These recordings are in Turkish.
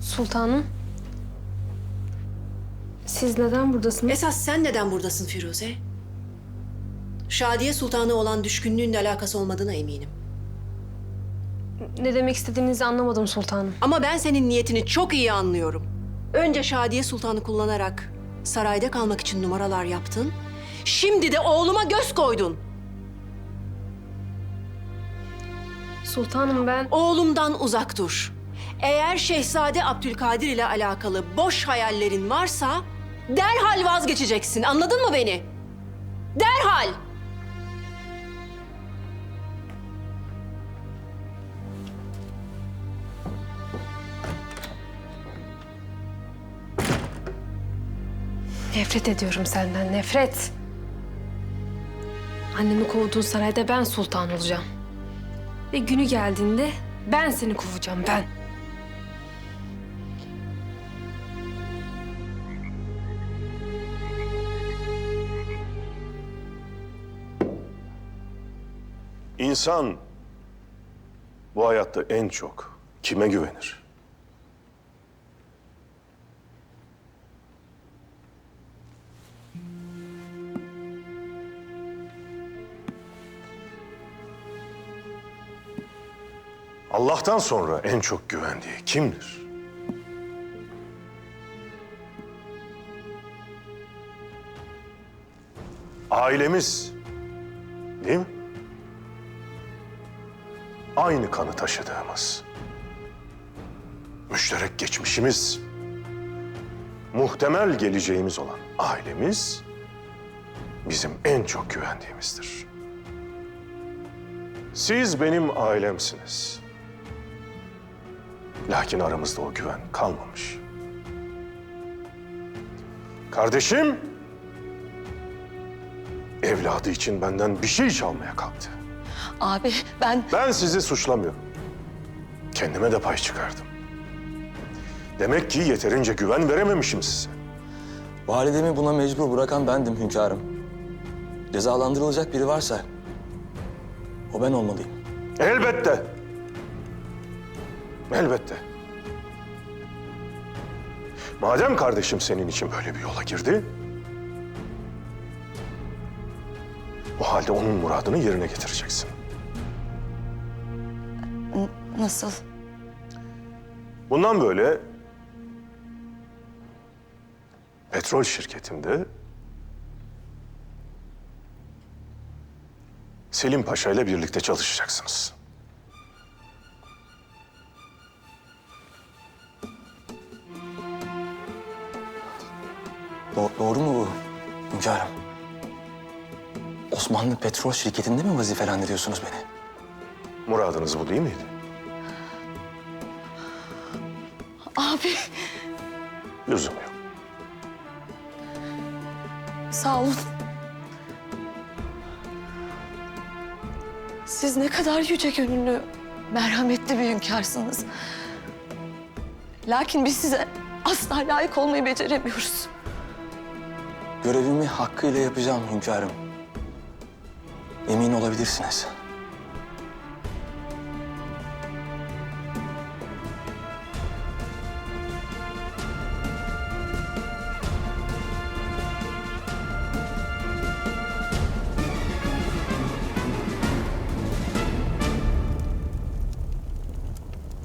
Sultanım. Siz neden buradasınız? Esas sen neden buradasın Firuze? Şadiye Sultan'a olan düşkünlüğünle alakası olmadığına eminim. Ne demek istediğinizi anlamadım sultanım. Ama ben senin niyetini çok iyi anlıyorum. Önce Şadiye Sultan'ı kullanarak sarayda kalmak için numaralar yaptın. Şimdi de oğluma göz koydun. Sultanım ben... Oğlumdan uzak dur. Eğer Şehzade Abdülkadir ile alakalı boş hayallerin varsa derhal vazgeçeceksin. Anladın mı beni? Derhal! Nefret ediyorum senden, nefret. Annemi kovduğun sarayda ben sultan olacağım. Ve günü geldiğinde ben seni kovacağım, ben. İnsan bu hayatta en çok kime güvenir? Allah'tan sonra en çok güvendiği kimdir? Ailemiz, değil mi? Aynı kanı taşıdığımız, müşterek geçmişimiz, muhtemel geleceğimiz olan ailemiz bizim en çok güvendiğimizdir. Siz benim ailemsiniz. Lakin aramızda o güven kalmamış. Kardeşim, evladı için benden bir şey çalmaya kalktı. Abi ben... Ben sizi suçlamıyorum. Kendime de pay çıkardım. Demek ki yeterince güven verememişim size. Validemi buna mecbur bırakan bendim hünkârım. Cezalandırılacak biri varsa o ben olmalıyım. Elbette. Elbette. Madem kardeşim senin için böyle bir yola girdi, o halde onun muradını yerine getireceksin. Nasıl? Bundan böyle petrol şirketimde Selim Paşa ile birlikte çalışacaksınız. Doğru mu bu hünkârım? Osmanlı Petrol Şirketi'nde mi vazifelendiriyorsunuz beni? Muradınız bu değil miydi? Abi Lüzum yok. sağ olun. Siz ne kadar yüce gönüllü, merhametli bir hünkârsınız. Lakin biz size asla layık olmayı beceremiyoruz. Görevimi hakkıyla yapacağım hünkârım. Emin olabilirsiniz.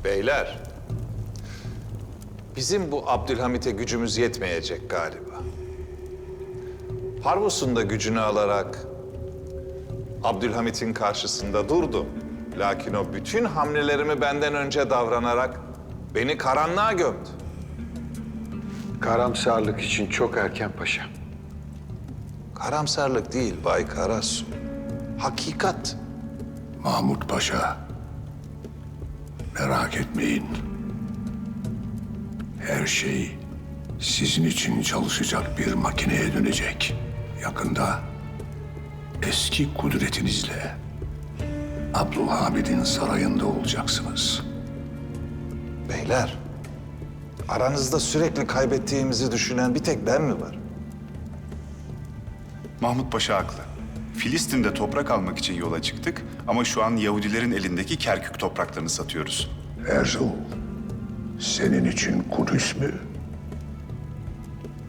Beyler, bizim bu Abdülhamit'e gücümüz yetmeyecek galiba. Parvus'un da gücünü alarak Abdülhamit'in karşısında durdum. Lakin o bütün hamlelerimi benden önce davranarak beni karanlığa gömdü. Karamsarlık için çok erken paşa. Karamsarlık değil Bay Karasu. Hakikat. Mahmut Paşa, merak etmeyin. Her şey sizin için çalışacak bir makineye dönecek. Yakında eski kudretinizle Abdülhamid'in sarayında olacaksınız. Beyler, aranızda sürekli kaybettiğimizi düşünen bir tek ben mi var? Mahmut Paşa haklı. Filistin'de toprak almak için yola çıktık ama şu an Yahudilerin elindeki Kerkük topraklarını satıyoruz. Erzurum, senin için Kudüs mü,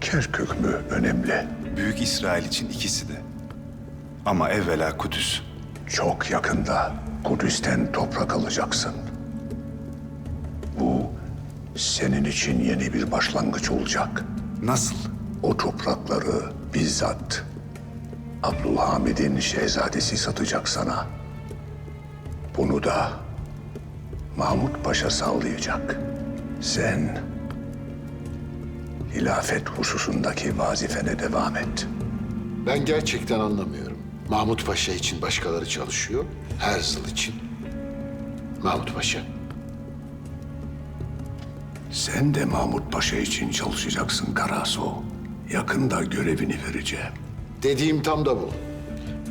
Kerkük mü önemli? Büyük İsrail için ikisi de. Ama evvela Kudüs. Çok yakında Kudüs'ten toprak alacaksın. Bu senin için yeni bir başlangıç olacak. Nasıl? O toprakları bizzat Abdülhamid'in şehzadesi satacak sana. Bunu da Mahmut Paşa sağlayacak. Sen hilafet hususundaki vazifene devam et. Ben gerçekten anlamıyorum. Mahmut Paşa için başkaları çalışıyor, Herzl için Mahmut Paşa. Sen de Mahmut Paşa için çalışacaksın Karaso. Yakında görevini vereceğim. Dediğim tam da bu.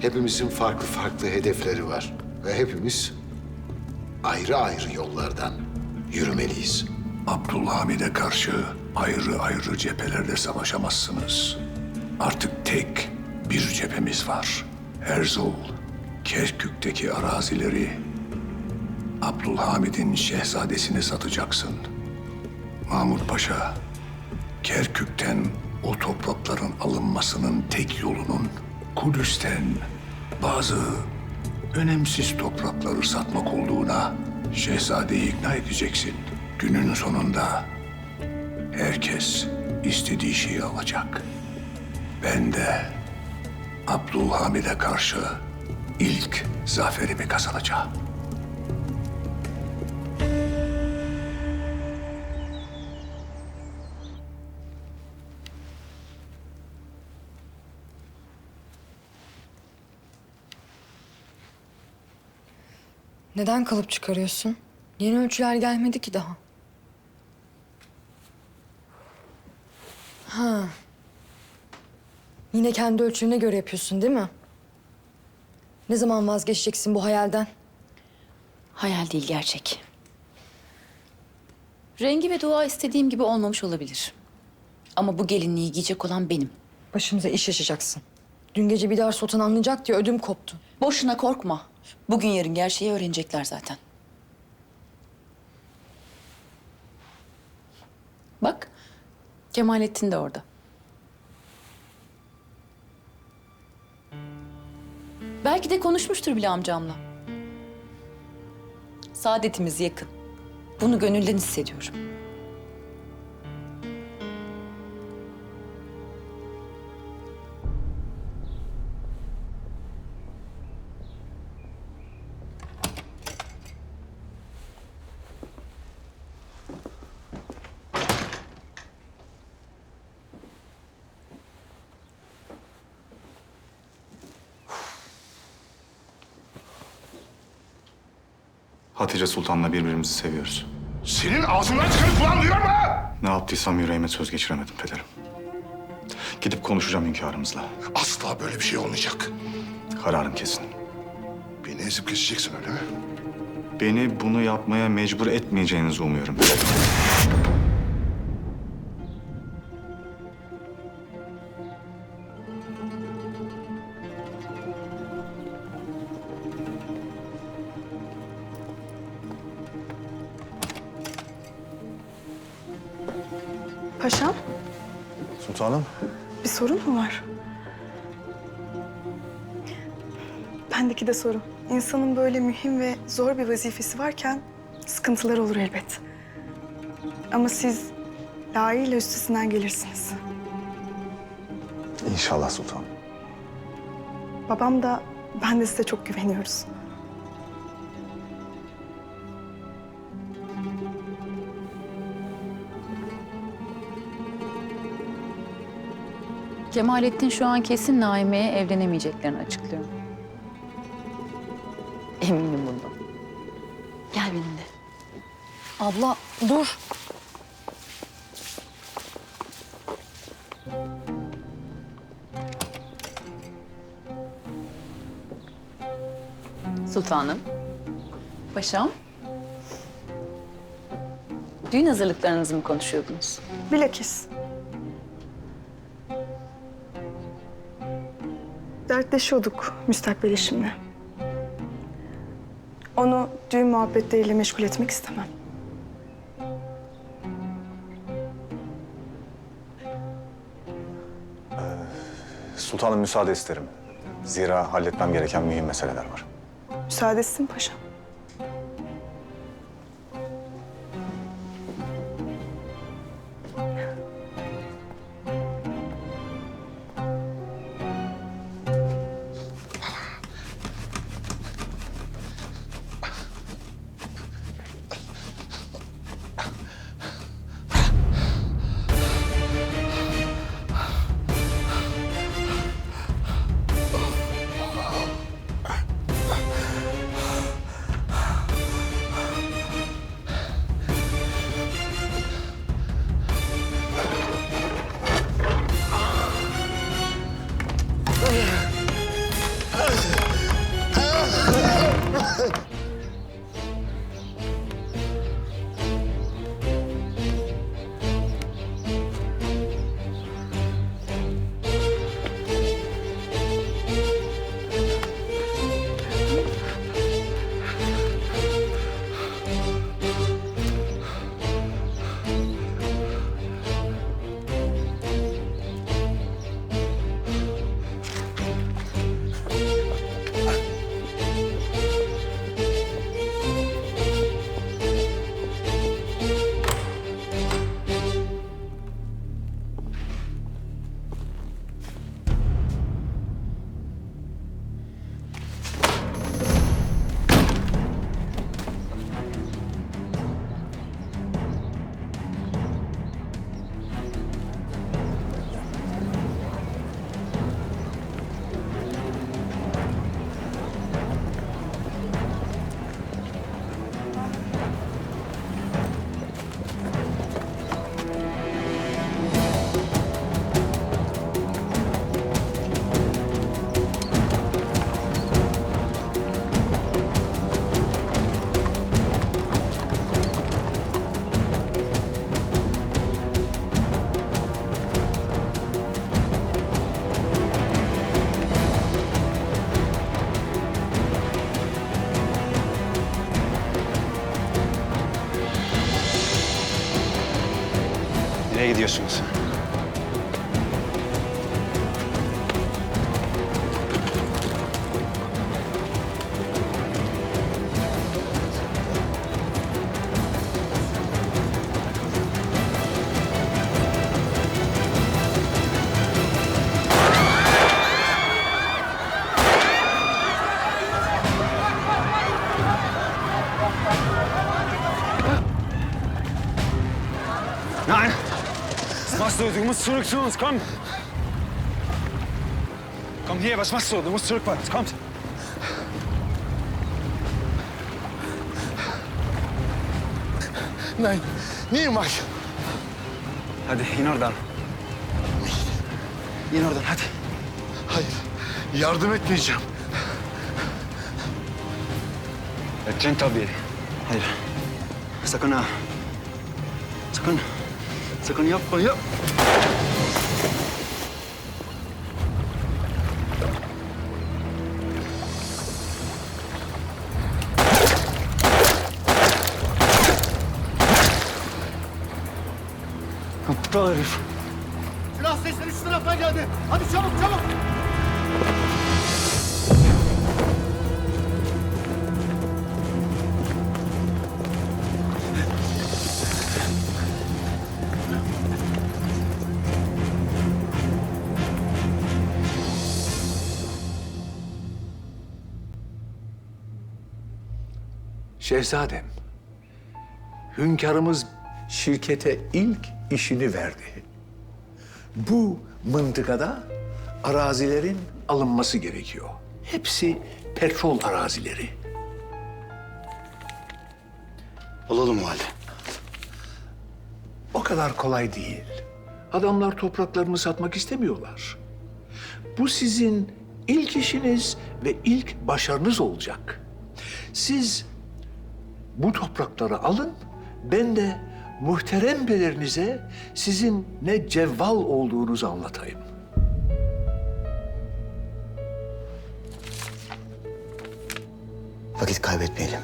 Hepimizin farklı farklı hedefleri var ve hepimiz ayrı ayrı yollardan yürümeliyiz. Abdülhamid'e karşı ayrı ayrı cephelerde savaşamazsınız. Artık tek bir cephemiz var. Herzl, Kerkük'teki arazileri Abdülhamid'in şehzadesine satacaksın. Mahmut Paşa, Kerkük'ten o toprakların alınmasının tek yolunun Kudüs'ten bazı önemsiz toprakları satmak olduğuna şehzadeyi ikna edeceksin. Günün sonunda herkes istediği şeyi alacak. Ben de Abdülhamid'e karşı ilk zaferimi kazanacağım. Neden kalıp çıkarıyorsun? Yeni ölçüler gelmedi ki daha. Ha. Yine kendi ölçüne göre yapıyorsun değil mi? Ne zaman vazgeçeceksin bu hayalden? Hayal değil, gerçek. Rengi ve dua istediğim gibi olmamış olabilir. Ama bu gelinliği giyecek olan benim. Başımıza iş açacaksın. Dün gece bir daha Sultan anlayacak diye ödüm koptu. Boşuna korkma. Bugün yarın gerçeği öğrenecekler zaten. Bak, Kemalettin de orada. Belki de konuşmuştur bile amcamla. Saadetimiz yakın. Bunu gönülden hissediyorum. Hatice Sultan'la birbirimizi seviyoruz. Senin ağzından çıkarıp kulağın duyar mı? Ne yaptıysam yüreğime söz geçiremedim pederim. Gidip konuşacağım hünkârımızla. Asla böyle bir şey olmayacak. Kararım kesin. Beni ezip geçeceksin öyle mi? Beni bunu yapmaya mecbur etmeyeceğinizi umuyorum. Paşam, Sultanım. bir sorun mu var? Bendeki de sorun. İnsanın böyle mühim ve zor bir vazifesi varken sıkıntılar olur elbet. Ama siz layığıyla üstesinden gelirsiniz. İnşallah sultanım. Babam da ben de size çok güveniyoruz. Kemalettin şu an kesin Naime'ye evlenemeyeceklerini açıklıyor. Eminim bundan. Gel benimle. Abla dur. Sultanım. Paşam. Düğün hazırlıklarınızı mı konuşuyordunuz? Bilakis. Dertleşiyorduk müstakbel eşimle. Onu düğün muhabbetleriyle meşgul etmek istemem. Sultanım müsaade isterim. Zira halletmem gereken mühim meseleler var. Müsaade etsin paşam. Nereye gidiyorsunuz? Nein! Was machst du? Du musst zurück zu uns, komm! Komm hier, was machst du? Du musst zurück bei uns, kommt! Nein, niemals. Hadi in oradan. İn oradan hadi. Hayır, yardım etmeyeceğim. Edeceksin tabii. Hayır. Sakın ha. Sakın. Sakın yapma ya. Aptal herif. Silah sesleri şu taraftan geldi. Hadi çabuk çabuk. Şehzadem, hünkârımız şirkete ilk işini verdi. Bu mıntıkada arazilerin alınması gerekiyor. Hepsi petrol arazileri. Olalım valide. O kadar kolay değil. Adamlar topraklarını satmak istemiyorlar. Bu sizin ilk işiniz ve ilk başarınız olacak. Siz bu toprakları alın, ben de muhterem belerinize sizin ne cevval olduğunuzu anlatayım. Vakit kaybetmeyelim.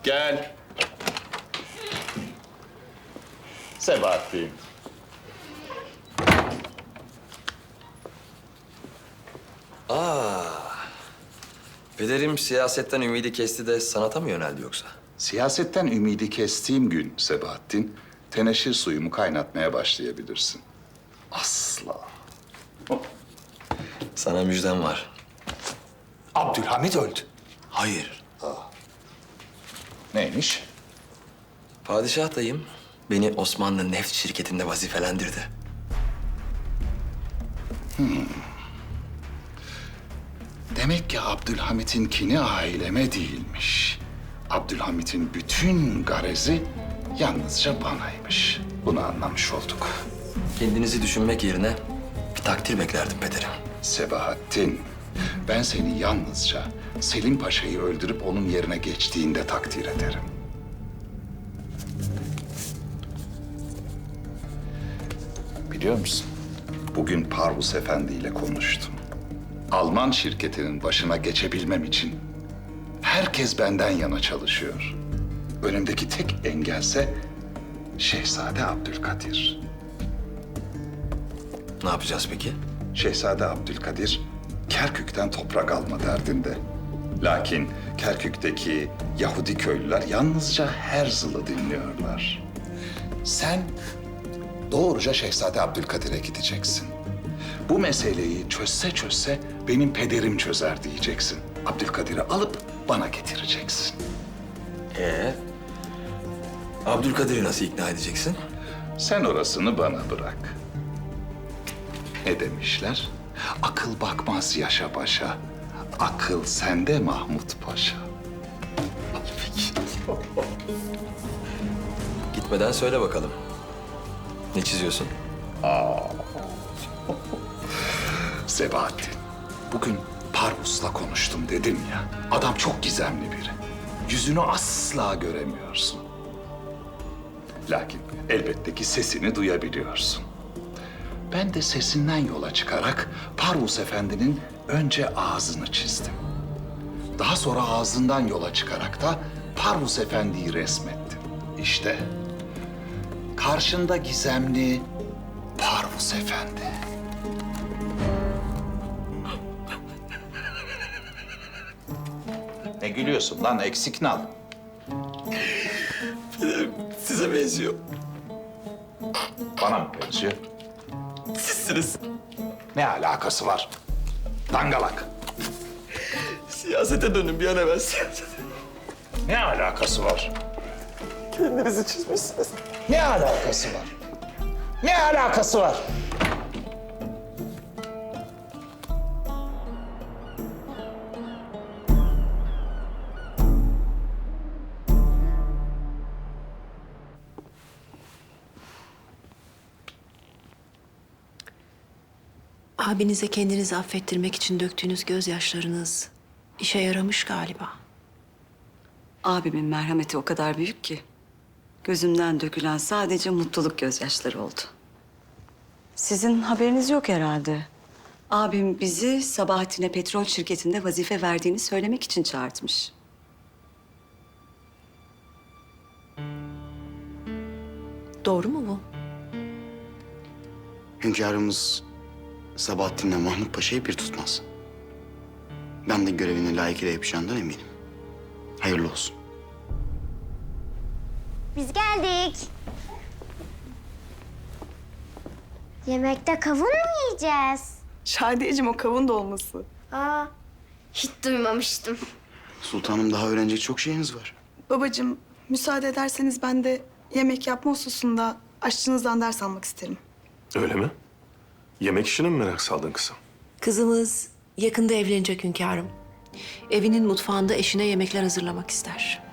Gel. Sebahattin. Pederim siyasetten ümidi kesti de sanata mı yöneldi yoksa? Siyasetten ümidi kestiğim gün Sebahattin, teneşir suyumu kaynatmaya başlayabilirsin. Asla. Sana müjdem var. Abdülhamit öldü. Hayır. Neymiş? Padişah dayım beni Osmanlı Neft şirketinde vazifelendirdi. Demek ki Abdülhamit'in kini aileme değilmiş. Abdülhamit'in bütün garezi yalnızca banaymış. Bunu anlamış olduk. Kendinizi düşünmek yerine bir takdir beklerdim pederim. Sebahattin, ben seni yalnızca Selim Paşa'yı öldürüp onun yerine geçtiğinde takdir ederim. Biliyor musun? Bugün Parvus Efendi ile konuştum. Alman şirketinin başına geçebilmem için herkes benden yana çalışıyor. Önümdeki tek engelse Şehzade Abdülkadir. Ne yapacağız peki? Şehzade Abdülkadir Kerkük'ten toprak alma derdinde. Lakin Kerkük'teki Yahudi köylüler yalnızca Herzl'ı dinliyorlar. Sen doğruca Şehzade Abdülkadir'e gideceksin. Bu meseleyi çözse benim pederim çözer diyeceksin. Abdülkadir'i alıp bana getireceksin. Abdülkadir'i nasıl ikna edeceksin? Sen orasını bana bırak. Ne demişler? Akıl bakmaz yaşa başa. Akıl sende Mahmut Paşa. Gitmeden söyle bakalım. Ne çiziyorsun? Sebahattin, bugün Parvus'la konuştum dedim ya. Adam çok gizemli biri. Yüzünü asla göremiyorsun. Lakin elbette ki sesini duyabiliyorsun. Ben de sesinden yola çıkarak Parvus Efendi'nin önce ağzını çizdim. Daha sonra ağzından yola çıkarak da Parvus Efendi'yi resmettim. İşte karşında gizemli Parvus Efendi. Ne gülüyorsun lan eksik nal? Size benziyor. Bana mı benziyor? Sizsiniz. Ne alakası var? Dangalak. Siyasete dönün bir an evvel siyasete. Ne alakası var? Kendinizi çizmişsiniz. Ne alakası var? Ne alakası var? Abinize kendinizi affettirmek için döktüğünüz gözyaşlarınız işe yaramış galiba. Abimin merhameti o kadar büyük ki gözümden dökülen sadece mutluluk gözyaşları oldu. Sizin haberiniz yok herhalde. Abim bizi Sabahattin'e petrol şirketinde vazife verdiğini söylemek için çağırtmış. Doğru mu bu? Hünkârımız Sabahattin'le Mahmut Paşa'yı bir tutmaz. Ben de görevini layıkıyla yapacağından eminim. Hayırlı olsun. Biz geldik. Yemekte kavun mu yiyeceğiz? Şadiyeciğim o kavun dolması. Aa, hiç duymamıştım. Sultanım daha öğrenecek çok şeyiniz var. Babacığım müsaade ederseniz ben de yemek yapma hususunda aşçınızdan ders almak isterim. Öyle mi? Yemek işine mi merak saldın kızım? Kızımız yakında evlenecek hünkârım. Evinin mutfağında eşine yemekler hazırlamak ister.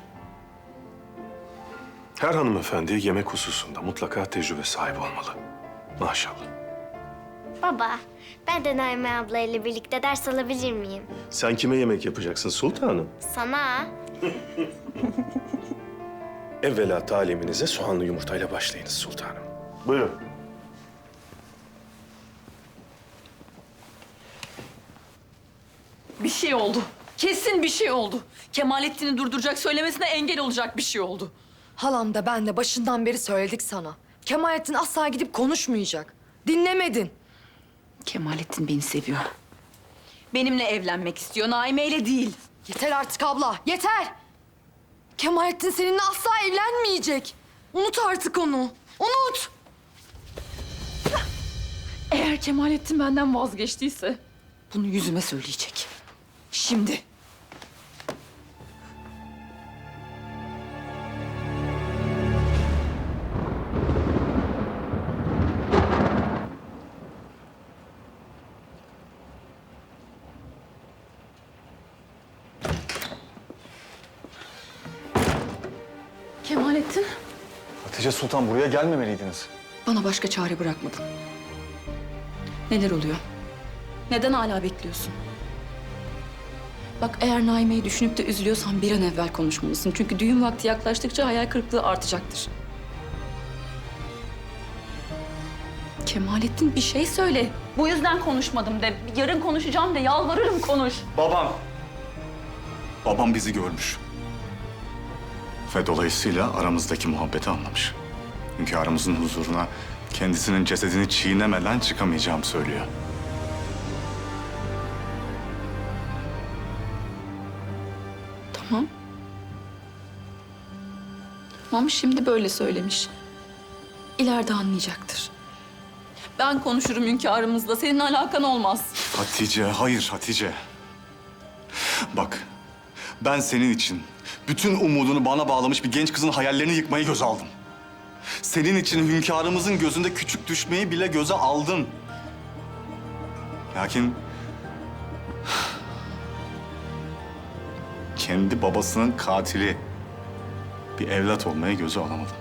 Her hanımefendi yemek hususunda mutlaka tecrübe sahibi olmalı. Maşallah. Baba, ben de Naime ablayla birlikte ders alabilir miyim? Sen kime yemek yapacaksın sultanım? Sana. Evvela taliminize soğanlı yumurtayla başlayınız sultanım. Buyurun. Bir şey oldu. Kesin bir şey oldu. Kemalettin'i durduracak, söylemesine engel olacak bir şey oldu. Halam da ben de başından beri söyledik sana. Kemalettin asla gidip konuşmayacak. Dinlemedin. Kemalettin beni seviyor. Benimle evlenmek istiyor, Naime'yle değil. Yeter artık abla, yeter! Kemalettin seninle asla evlenmeyecek. Unut artık onu. Unut! Eğer Kemalettin benden vazgeçtiyse bunu yüzüme söyleyecek. Şimdi. Kemalettin, Hatice Sultan buraya gelmemeliydiniz. Bana başka çare bırakmadın. Neler oluyor? Neden hala bekliyorsun? Bak eğer Naime'yi düşünüp de üzülüyorsan bir an evvel konuşmalısın. Çünkü düğün vakti yaklaştıkça hayal kırıklığı artacaktır. Kemalettin bir şey söyle. Bu yüzden konuşmadım de. Yarın konuşacağım de. Yalvarırım konuş. Babam. Babam bizi görmüş. Ve dolayısıyla aramızdaki muhabbeti anlamış. Hünkârımızın huzuruna kendisinin cesedini çiğnemeden çıkamayacağımı söylüyor. Tamam. Tamam şimdi böyle söylemiş. İleride anlayacaktır. ben konuşurum hünkârımızla. Senin alakan olmaz. Hatice, hayır Hatice. Bak, ben senin için bütün umudunu bana bağlamış bir genç kızın hayallerini yıkmayı göze aldım. Senin için hünkârımızın gözünde küçük düşmeyi bile göze aldım. Lakin kendi babasının katili bir evlat olmayı göze alamadım.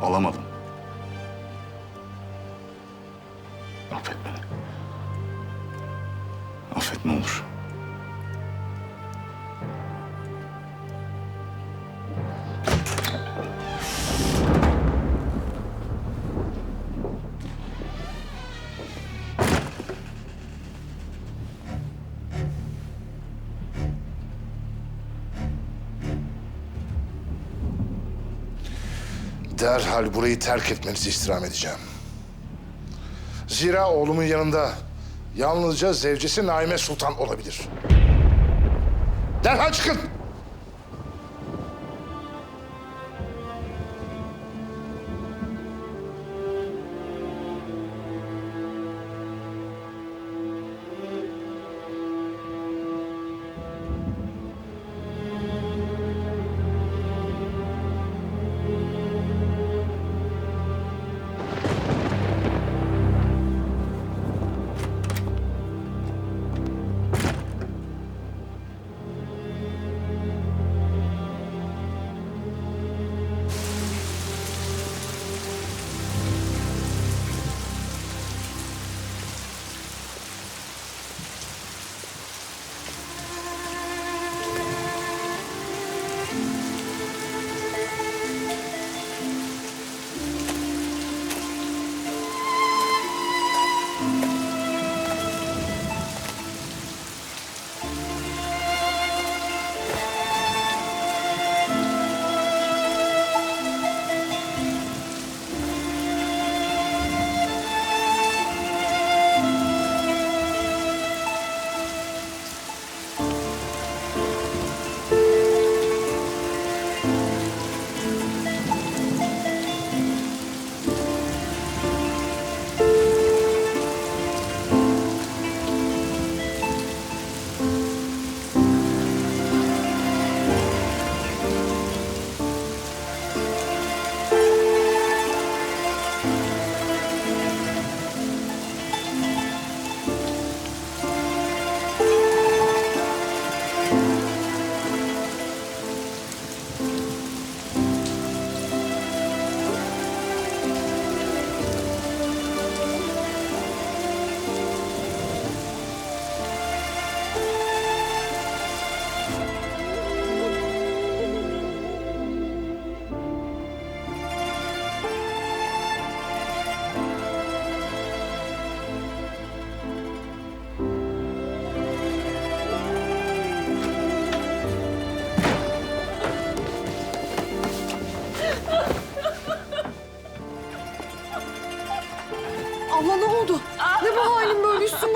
Alamadım. Affet beni. Affet ne olur. Derhal burayı terk etmenizi istirham edeceğim. Zira oğlumun yanında yalnızca zevcesi Naime Sultan olabilir. Derhal çıkın!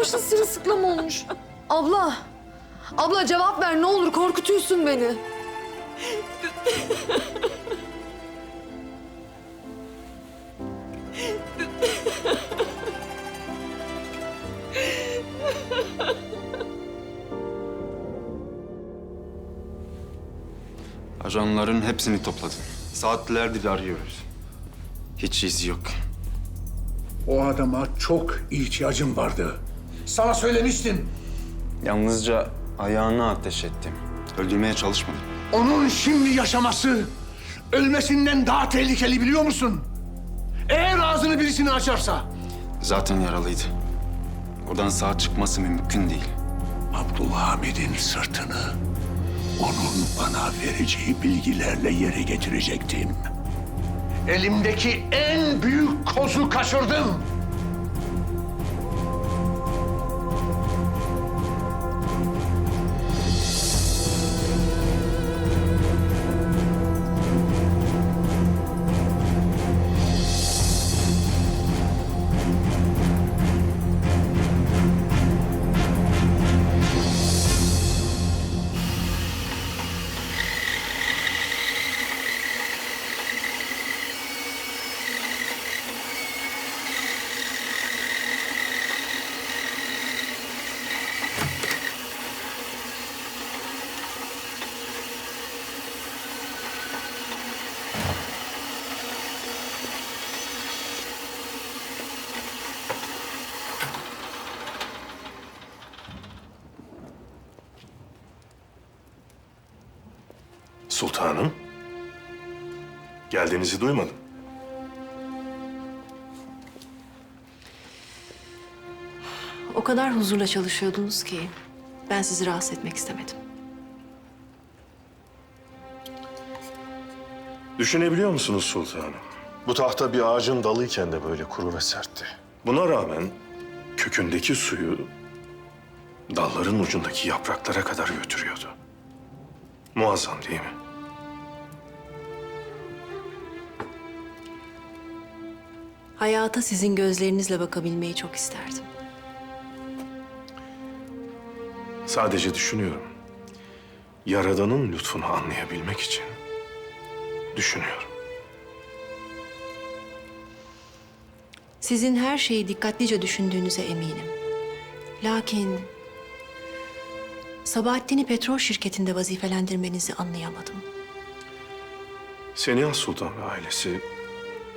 başın sırılsıklam olmuş. Abla, abla cevap ver ne olur korkutuyorsun beni. Ajanların hepsini topladım. Saatlerdir arıyoruz. Hiç iz yok. O adama çok ihtiyacım vardı. Sana söylemiştim. Yalnızca ayağına ateş ettim. Öldürmeye çalışmadım. Onun şimdi yaşaması ölmesinden daha tehlikeli biliyor musun? Eğer ağzını birisini açarsa. Zaten yaralıydı. Oradan sağ çıkması mümkün değil. Abdülhamid'in sırtını onun bana vereceği bilgilerle yere getirecektim. Elimdeki en büyük kozu kaçırdım. Sultanım, geldiğinizi duymadım. O kadar huzurla çalışıyordunuz ki ben sizi rahatsız etmek istemedim. Düşünebiliyor musunuz sultanım? Bu tahta bir ağacın dalıyken de böyle kuru ve sertti. Buna rağmen kökündeki suyu dalların ucundaki yapraklara kadar götürüyordu. Muazzam değil mi? Hayata sizin gözlerinizle bakabilmeyi çok isterdim. Sadece düşünüyorum. Yaradan'ın lütfunu anlayabilmek için düşünüyorum. Sizin her şeyi dikkatlice düşündüğünüze eminim. Lakin Sabahattin'i petrol şirketinde vazifelendirmenizi anlayamadım. Seniha Sultan ve ailesi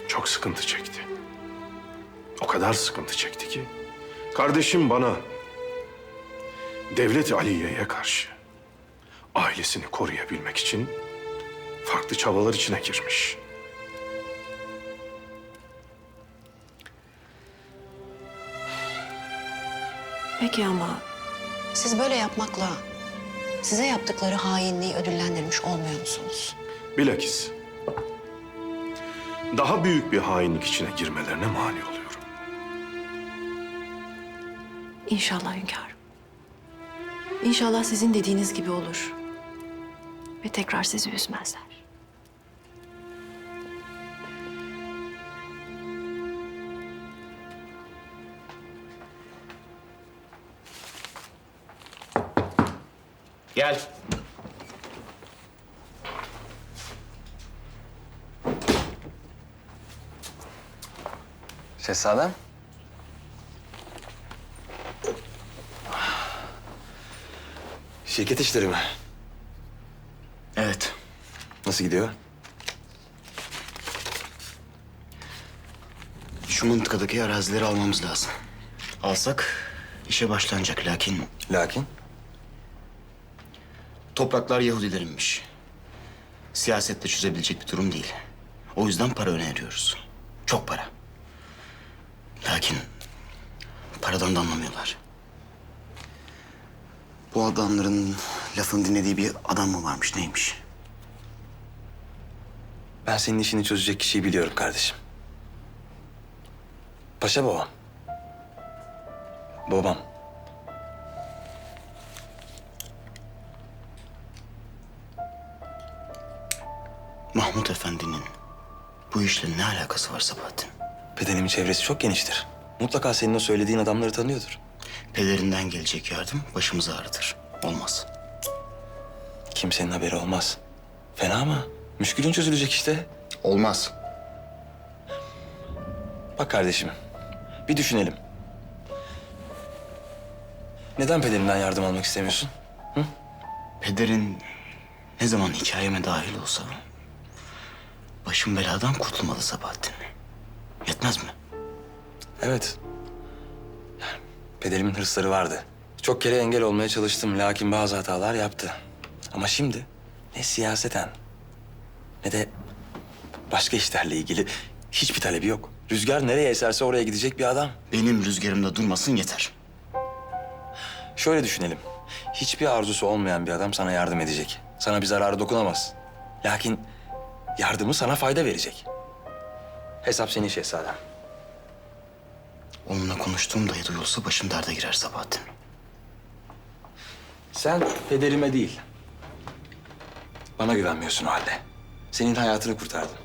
çok sıkıntı çekti. O kadar sıkıntı çekti ki kardeşim bana Devlet-i Aliye'ye karşı ailesini koruyabilmek için farklı çabalar içine girmiş. Peki ama siz böyle yapmakla size yaptıkları hainliği ödüllendirmiş olmuyor musunuz? Bilakis daha büyük bir hainlik içine girmelerine mani oluyorum. İnşallah hünkârım. İnşallah sizin dediğiniz gibi olur. Ve tekrar sizi üzmezler. Gel. Şehzadem. Şirket işleri mi? Evet. Nasıl gidiyor? Şu mıntıkadaki arazileri almamız lazım. Alsak işe başlanacak lakin... Lakin? Topraklar Yahudilerinmiş. Siyasetle çözebilecek bir durum değil. O yüzden para öneriyoruz. Çok para. Lakin paradan da anlamıyorlar. Bu adamların lafını dinlediği bir adam mı varmış, neymiş? Ben senin işini çözecek kişiyi biliyorum kardeşim. Paşa babam. Babam. Mahmut Efendi'nin bu işle ne alakası var Sabahattin? Bedenimin çevresi çok geniştir. Mutlaka senin o söylediğin adamları tanıyordur. Pederinden gelecek yardım başımızı ağrıtır. Olmaz. Kimsenin haberi olmaz. Fena mı? Müşkülün çözülecek işte. Olmaz. Bak kardeşim, bir düşünelim. Neden pederinden yardım almak istemiyorsun? Pederin ne zaman hikayeme dahil olsa başım beladan kurtulmalı Sabahattin. Yetmez mi? Evet. Pederimin hırsları vardı. Çok kere engel olmaya çalıştım lakin bazı hatalar yaptı. Ama şimdi ne siyaseten ne de başka işlerle ilgili hiçbir talebi yok. Rüzgar nereye eserse oraya gidecek bir adam. Benim rüzgarımda durmasın yeter. Şöyle düşünelim. Hiçbir arzusu olmayan bir adam sana yardım edecek. Sana bir zararı dokunamaz. Lakin yardımı sana fayda verecek. Hesap senin şehzadem. Onunla konuştuğum dahi duyulsa başım derde girer Sabahattin. Sen pederime değil, bana güvenmiyorsun o halde. Senin hayatını kurtardım.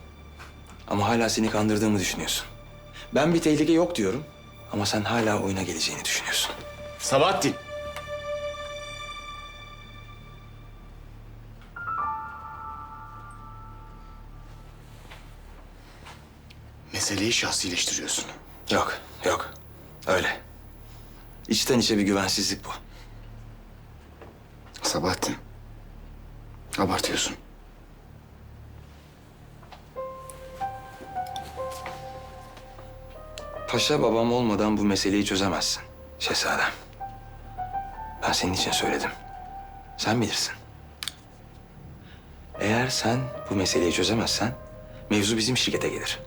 Ama hala seni kandırdığımı düşünüyorsun. Ben bir tehlike yok diyorum ama sen hala oyuna geleceğini düşünüyorsun. Sabahattin! Meseleyi şahsileştiriyorsun. Yok, yok. Öyle. İçten içe bir güvensizlik bu. Sabahattin, abartıyorsun. Paşa babam olmadan bu meseleyi çözemezsin şehzadem. Ben senin için söyledim. Sen bilirsin. Eğer sen bu meseleyi çözemezsen mevzu bizim şirkete gelir.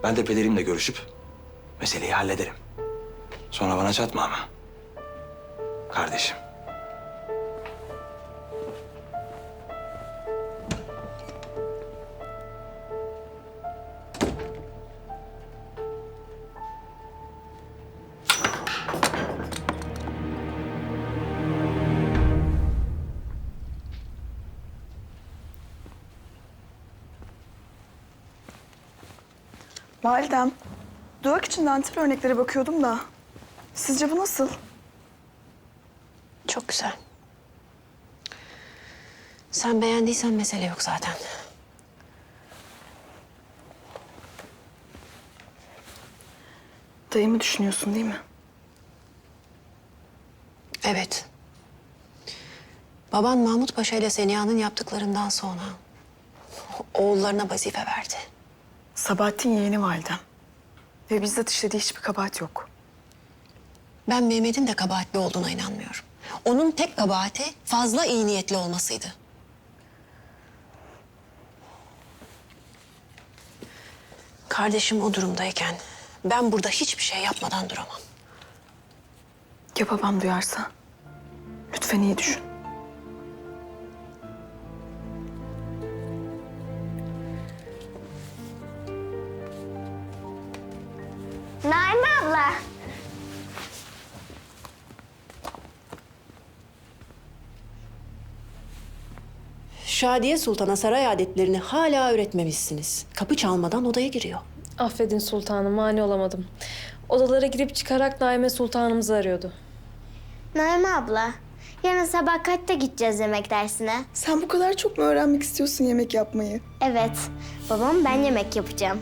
Ben de pederimle görüşüp meseleyi hallederim. Sonra bana çatma ama. Kardeşim. Validem, dudak için dantel örneklere bakıyordum da. Sizce bu nasıl? Çok güzel. Sen beğendiysen mesele yok zaten. Dayımı düşünüyorsun değil mi? Evet. Baban Mahmut Paşa ile Seniha'nın yaptıklarından sonra oğullarına vazife verdi. Sabahattin yeğeni validem. Ve bizzat işlediği hiçbir kabahat yok. Ben Mehmet'in de kabahatli olduğuna inanmıyorum. Onun tek kabahati fazla iyi niyetli olmasıydı. Kardeşim o durumdayken ben burada hiçbir şey yapmadan duramam. Ya babam duyarsa? Lütfen iyi düşün. Naime abla. Şadiye Sultan'a saray adetlerini hala öğretmemişsiniz. Kapı çalmadan odaya giriyor. Affedin sultanım, mani olamadım. Odalara girip çıkarak Naime sultanımızı arıyordu. Naime abla. Yarın sabah kaçta gideceğiz yemek dersine? Sen bu kadar çok mu öğrenmek istiyorsun yemek yapmayı? Evet. Babam ben yemek yapacağım.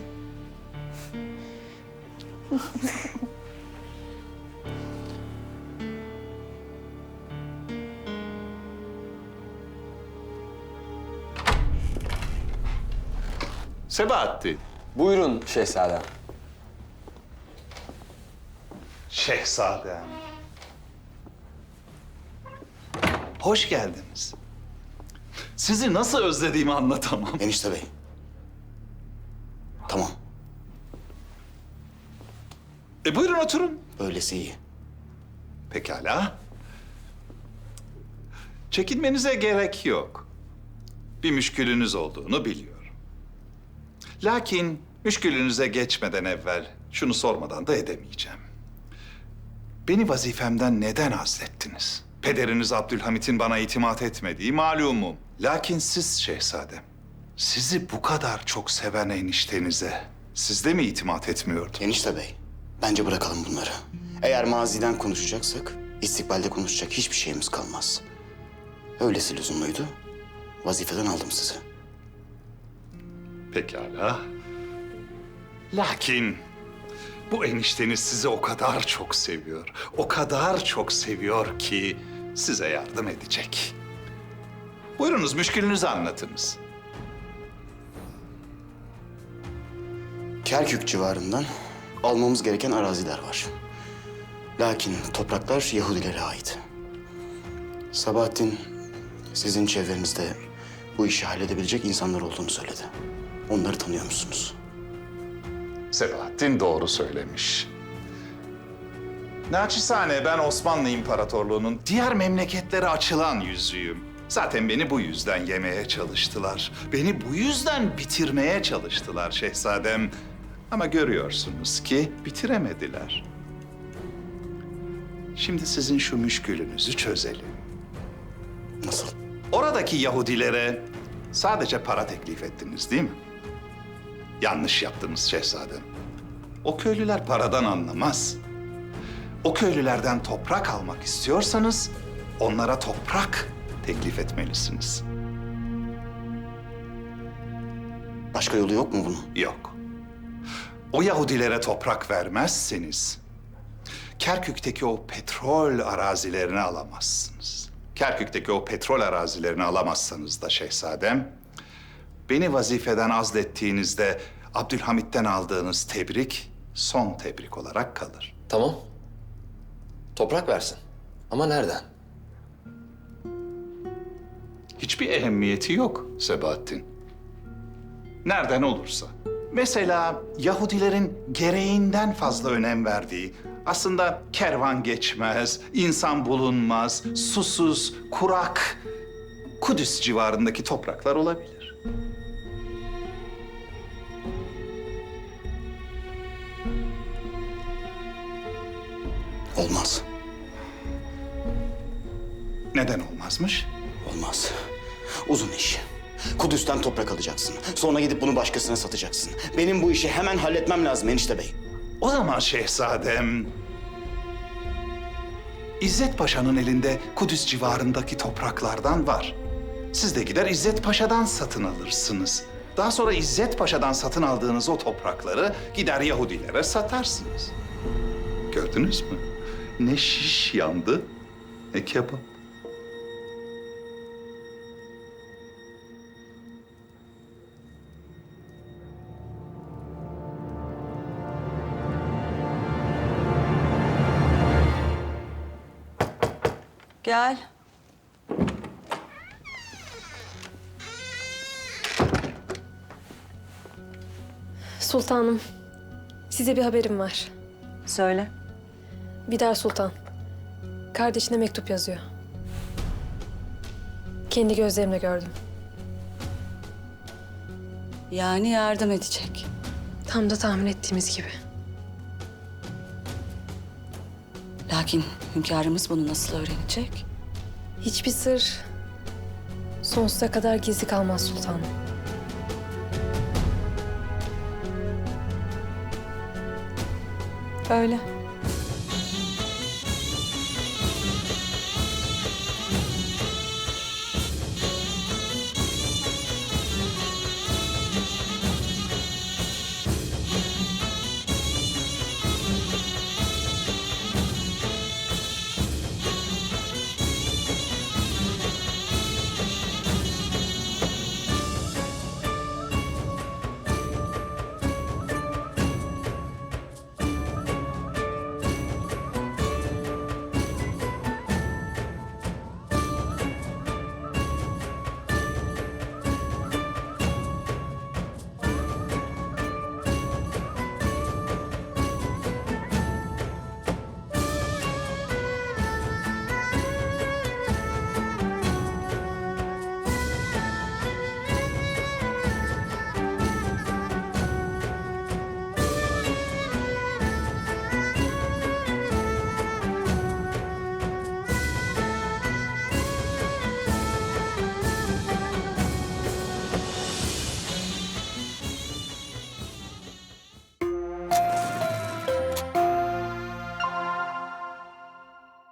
Sebahattin. Buyurun şehzadem. Şehzadem. Hoş geldiniz. Sizi nasıl özlediğimi anlatamam. Enişte bey. Tamam. Buyurun oturun. Böylesi iyi. Pekala. Çekinmenize gerek yok. Bir müşkülünüz olduğunu biliyorum. Lakin müşkülünüze geçmeden evvel şunu sormadan da edemeyeceğim. Beni vazifemden neden azlettiniz? Pederiniz Abdülhamit'in bana itimat etmediği malumum. Lakin siz şehzadem, sizi bu kadar çok seven eniştenize siz de mi itimat etmiyordunuz? Enişte bey, bence bırakalım bunları. Eğer maziden konuşacaksak İstikbalde konuşacak hiçbir şeyimiz kalmaz. Öylesi lüzumluydu. Vazifeden aldım sizi. Pekala. Lakin bu enişteniz sizi o kadar çok seviyor. O kadar çok seviyor ki size yardım edecek. Buyurunuz müşkülünüzü anlatınız. Kerkük civarından almamız gereken araziler var. Lakin topraklar Yahudilere ait. Sabahattin sizin çevrenizde bu işi halledebilecek insanlar olduğunu söyledi. Onları tanıyor musunuz? Sebahattin doğru söylemiş. Naçizane ben Osmanlı İmparatorluğu'nun diğer memleketlere açılan yüzüğüm. Zaten beni bu yüzden yemeye çalıştılar. Beni bu yüzden bitirmeye çalıştılar şehzadem. Ama görüyorsunuz ki bitiremediler. Şimdi sizin şu müşkülünüzü çözelim. Nasıl? Oradaki Yahudilere sadece para teklif ettiniz değil mi? Yanlış yaptınız şehzadem. O köylüler paradan anlamaz. O köylülerden toprak almak istiyorsanız onlara toprak teklif etmelisiniz. Başka yolu yok mu bunun? Yok. O Yahudilere toprak vermezseniz Kerkük'teki o petrol arazilerini alamazsınız. Kerkük'teki o petrol arazilerini alamazsanız da şehzadem, beni vazifeden azlettiğinizde Abdülhamit'ten aldığınız tebrik son tebrik olarak kalır. Tamam. Toprak versin. Ama nereden? Hiçbir ehemmiyeti yok Sebahattin. Nereden olursa. Mesela Yahudilerin gereğinden fazla önem verdiği, aslında kervan geçmez, insan bulunmaz, susuz, kurak, Kudüs civarındaki topraklar olabilir. Olmaz. Neden olmazmış? Olmaz. Uzun iş. Kudüs'ten toprak alacaksın. Sonra gidip bunu başkasına satacaksın. Benim bu işi hemen halletmem lazım enişte bey. O zaman şehzadem, İzzet Paşa'nın elinde Kudüs civarındaki topraklardan var. Siz de gider İzzet Paşa'dan satın alırsınız. Daha sonra İzzet Paşa'dan satın aldığınız o toprakları gider Yahudilere satarsınız. Gördünüz mü? Ne şiş yandı, ne kebap. Gel. Sultanım, size bir haberim var. Söyle. Bidar Sultan, kardeşine mektup yazıyor. Kendi gözlerimle gördüm. Yani yardım edecek. Tam da tahmin ettiğimiz gibi. Lakin hünkârımız bunu nasıl öğrenecek? Hiçbir sır sonsuza kadar gizli kalmaz sultanım. Öyle.